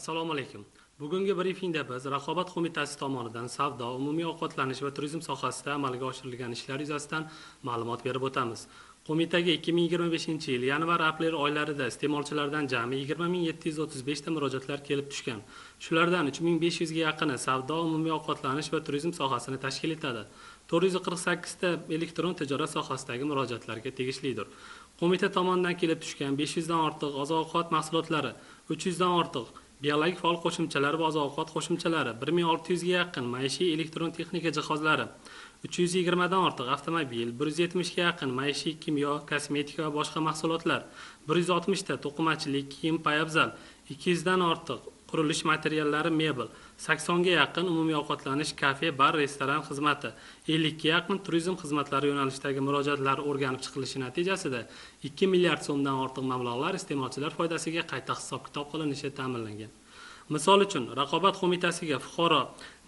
Assalomu alaykum. Bugungi brifingda biz Raqobat qo'mitasi tomonidan savdo, umumiy ovqatlanish va turizm sohasida amalga oshirilgan ishlar yuzasidan ma'lumot berib o'tamiz. Qo'mitaga 2025-yil yanvar-aprel oylarida iste'molchilardan jami 20.735 ta murojaatlar kelib tushgan. Shulardan 3.500 ga yaqini savdo, umumiy ovqatlanish va turizm sohasini tashkil etadi. 448 ta elektron tijorat sohasidagi murojaatlarga tegishlidir. Qo'mita tomonidan kelib tushgan 500 dan ortiq oziq-ovqat mahsulotlari, 300 dan ortiq biologik faol qo'shimchalar va oziq-ovqat qo'shimchalari, 1600 ga yaqin maishiy elektron texnika jihozlari, 320 dan ortiq avtomobil, 170 ga yaqin maishiy kimyo, kosmetika va boshqa mahsulotlar, 160 ta to'qimachilik, kiyim, poyabzal, 200 dan ortiq qurilish materiallari, mebel, 80 ga yaqin umumiy ovqatlanish, kafe, bar, restoran xizmati, 50 ga yaqin turizm xizmatlari yo'nalishidagi murojaatlar o'rganib chiqilishi natijasida 2 milliard so'mdan ortiq mablag'lar iste'molchilar foydasiga qayta hisob-kitob qilinishi ta'minlangan. Misol uchun, Raqobat qo'mitasiga fuqaro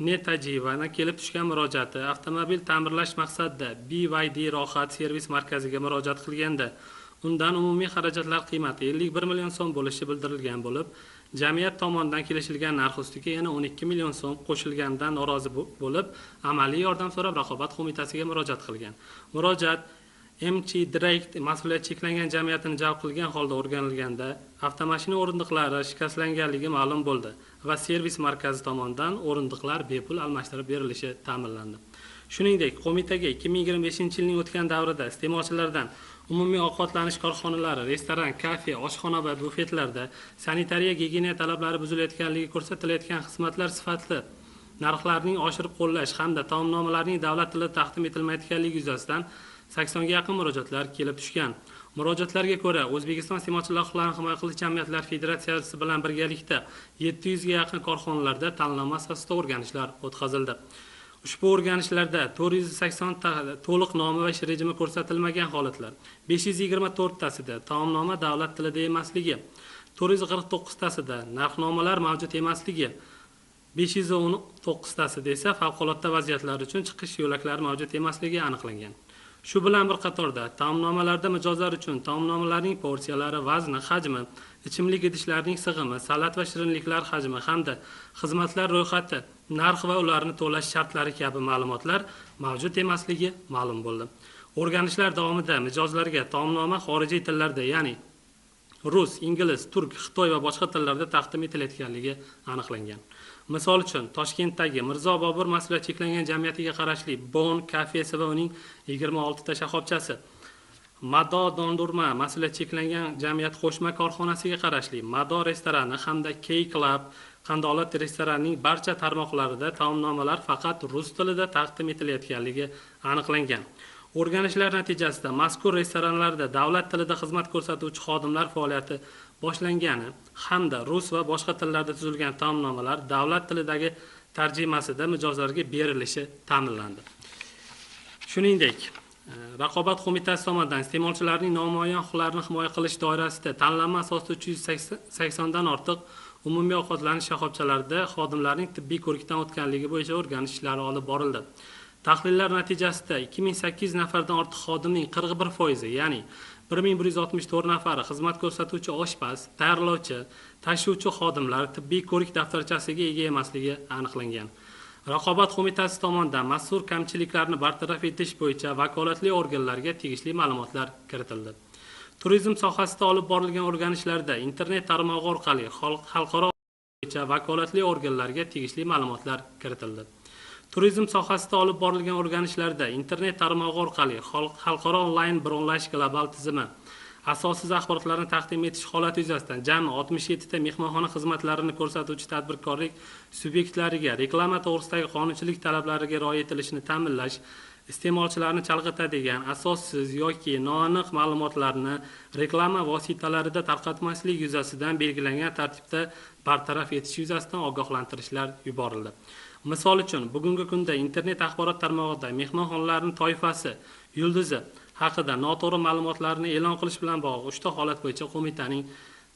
Netajiyevani kelib tushgan murojaati avtomobil ta'mirlash maqsadida BYD Rohat servis markaziga murojaat qilganda, undan umumiy xarajatlar qiymati 51 million so'm bo'lishi bildirilgan bo'lib, jamiyat tomonidan kelishilgan narx ustiga yana 12 million so'm qo'shilganidan norozi bo'lib, amaliy yordam so'rab Raqobat qo'mitasiga murojaat qilgan. Murojaat MG Direct mas'uliyat cheklangan jamiyatini jalb qilgan holda o'rganilganda, avtomashina o'rindiqlari shikastlanganligi ma'lum bo'ldi va servis markazi tomonidan o'rindiqlar bepul almashtirib berilishi ta'minlandi. Shuningdek, qo'mitaga 2025-yilning o'tgan davrida iste'molchilardan umumiy ovqatlanish korxonalari, restoran, kafe, oshxona va bufetlarda sanitariya gigiyena talablari buzilayotganligi ko'rsatilayotgan xizmatlar sifatli narxlarning oshirib qo'llash hamda taomnomalarning davlat tilida taqdim etilmayotganligi yuzasidan 80 ga yaqin murojaatlar kelib tushgan. Murojaatlarga ko'ra, O'zbekiston iste'molchilar huquqlarini himoya qilish jamiyatlar federatsiyasi bilan birgalikda 700 ga yaqin korxonalarda tanlov asosida o'rganishlar o'tkazildi. Ushbu o'rganishlarda 480 ta to'liq nomi va ish rejimi ko'rsatilmagan holatlar, 524 tasida taomnoma davlat tilida emasligi, 449 tasida narxnomalar mavjud emasligi, 519 tasida esa favqulodda vaziyatlar uchun chiqish yo'laklari mavjud emasligi aniqlangan. Shu bilan bir qatorda taomnomalarda mijozlar uchun taomnomalarning porsiyalari, vazni, hajmi, ichimlik idishlarining sig'imi, salat va shirinliklar hajmi hamda xizmatlar ro'yxati, narx va ularni to'lash shartlari kabi ma'lumotlar mavjud emasligi ma'lum bo'ldi. O'rganishlar davomida mijozlarga taomnoma xorijiy tillarda, ya'ni rus, ingliz, turk, xitoy va boshqa tillarda taqdim etilayotganligi aniqlangan. Misol uchun, Toshkentdagi Mirzo Bobur mas'uliyat cheklangan jamiyatiga qarashli Bon kafesi va uning 26 ta shoxobchasi, Mado dondurma mas'uliyat cheklangan jamiyat qo'shma korxonasiga qarashli Mado restorani hamda Key Club qandolat restoranining barcha tarmoqlarida taomnomalar faqat rus tilida taqdim etilayotganligi aniqlangan. O'rganishlar natijasida mazkur restoranlarda davlat tilida xizmat ko'rsatuvchi xodimlar faoliyati boshlangani hamda rus va boshqa tillarda tuzilgan taomnomalar davlat tilidagi tarjimasida mijozlarga berilishi ta'minlandi. Shuningdek, Raqobat qo'mitasi tomonidan iste'molchilarning namoyon huquqlarini himoya qilish doirasida tanlanma asosida 380 dan ortiq umumiy ovqatlanish shoxobchalarida xodimlarning tibbiy ko'rikdan o'tganligi bo'yicha o'rganish ishlari olib borildi. Tahlillar natijasida 2800 nafardan ortiq xodimning 41%, ya'ni 1164 nafari xizmat ko'rsatuvchi oshpaz, tayyorlovchi, tashuvchi xodimlar tibbiy ko'rik daftarchasiga ega emasligi aniqlangan. Raqobat qo'mitasi tomonidan mazkur kamchiliklarni bartaraf etish bo'yicha vakolatli organlarga tegishli ma'lumotlar kiritildi. Turizm sohasida olib borilgan o'rganishlarda internet tarmog'i orqali xalqaro bo'yicha vakolatli organlarga tegishli ma'lumotlar kiritildi. Turizm sohasida olib borilgan o'rganishlarda internet tarmog'i orqali xalqaro onlayn bronlash global tizimi asossiz axborotlarni taqdim etish holati yuzasidan jami 67 ta mehmonxona xizmatlarini ko'rsatuvchi tadbirkorlik subyektlariga reklama to'g'risidagi qonunchilik talablariga rioya etilishini ta'minlash, iste'molchilarni chalg'itadigan asossiz yoki noaniq ma'lumotlarni reklama vositalarida tarqatmaslik yuzasidan belgilangan tartibda bartaraf etish yuzasidan ogohlantirishlar yuborildi. Misol uchun, bugungi kunda internet axborot tarmog'ida mehmonxonalarning toifasi, yulduzi haqida noto'g'ri ma'lumotlarni e'lon qilish bilan bog'liq 3 ta holat bo'yicha qo'mitaning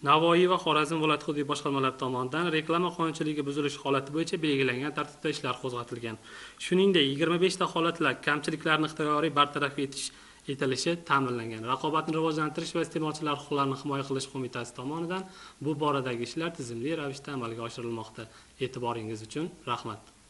Navoiy va Xorazm viloyat hududiy boshqarmalari tomonidan reklama qonunchiligi buzilishi holati bo'yicha belgilangan tartibda ishlar qo'zg'atilgan. Shuningdek, 25 ta holatlar kamchiliklarni ixtiyoriy bartaraf etish etilishi ta'minlangan. Raqobatni rivojlantirish va iste'molchilar huquqlarini himoya qilish qo'mitasi tomonidan bu boradagi ishlar tizimli ravishda amalga oshirilmoqda. E'tiboringiz uchun rahmat.